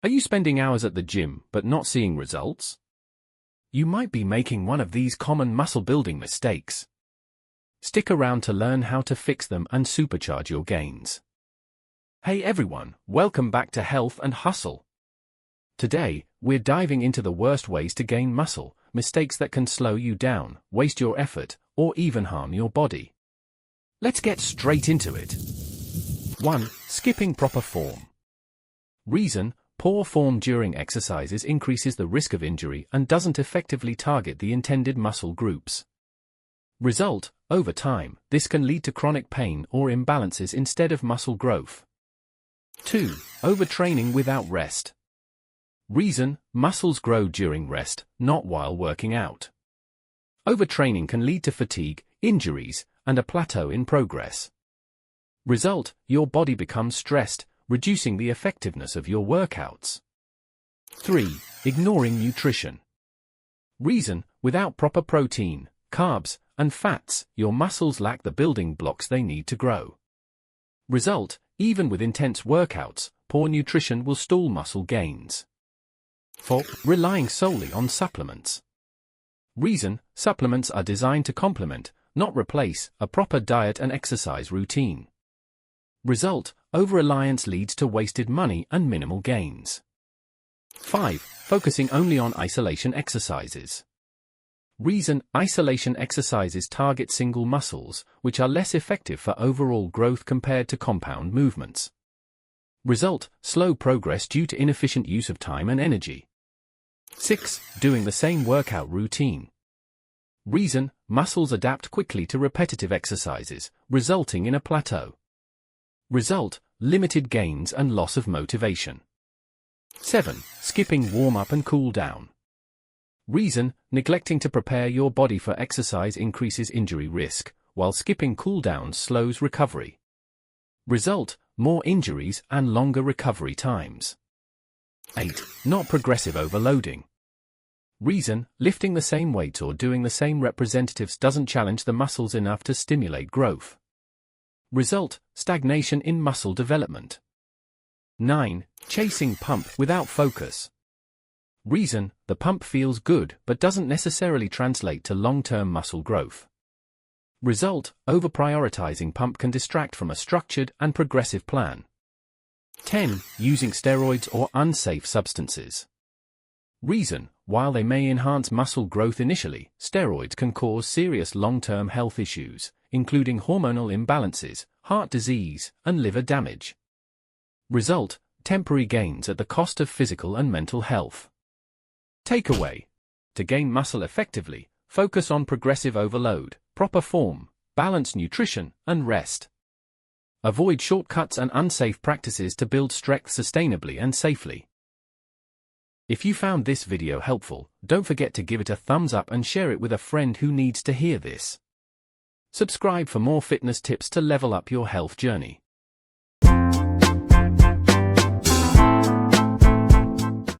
Are you spending hours at the gym but not seeing results? You might be making one of these common muscle-building mistakes. Stick around to learn how to fix them and supercharge your gains. Hey everyone, welcome back to Health and Hustle. Today, we're diving into the worst ways to gain muscle, mistakes that can slow you down, waste your effort, or even harm your body. Let's get straight into it. 1. Skipping proper form. Reason: poor form during exercises increases the risk of injury and doesn't effectively target the intended muscle groups. Result: over time, this can lead to chronic pain or imbalances instead of muscle growth. 2. Overtraining without rest. Reason: muscles grow during rest, not while working out. Overtraining can lead to fatigue, injuries, and a plateau in progress. Result: your body becomes stressed, reducing the effectiveness of your workouts. 3. Ignoring nutrition. Reason: without proper protein, carbs, and fats, your muscles lack the building blocks they need to grow. Result: even with intense workouts, poor nutrition will stall muscle gains. 4. Relying solely on supplements. Reason: supplements are designed to complement, not replace, a proper diet and exercise routine. Result: over-reliance leads to wasted money and minimal gains. 5. Focusing only on isolation exercises. Reason: isolation exercises target single muscles, which are less effective for overall growth compared to compound movements. Result: slow progress due to inefficient use of time and energy. 6. Doing the same workout routine. Reason: muscles adapt quickly to repetitive exercises, resulting in a plateau. Result: limited gains and loss of motivation. 7. Skipping warm-up and cool-down. Reason: neglecting to prepare your body for exercise increases injury risk, while skipping cool-downs slows recovery. Result: more injuries and longer recovery times. 8. Not progressive overloading. Reason: lifting the same weights or doing the same representatives doesn't challenge the muscles enough to stimulate growth. Result: stagnation in muscle development. 9. Chasing pump without focus. Reason: the pump feels good but doesn't necessarily translate to long-term muscle growth. Result: over-prioritizing pump can distract from a structured and progressive plan. 10. Using steroids or unsafe substances. Reason: while they may enhance muscle growth initially, steroids can cause serious long-term health issues, including hormonal imbalances, heart disease, and liver damage. Result: temporary gains at the cost of physical and mental health. Takeaway: to gain muscle effectively, focus on progressive overload, proper form, balanced nutrition, and rest. Avoid shortcuts and unsafe practices to build strength sustainably and safely. If you found this video helpful, don't forget to give it a thumbs up and share it with a friend who needs to hear this. Subscribe for more fitness tips to level up your health journey.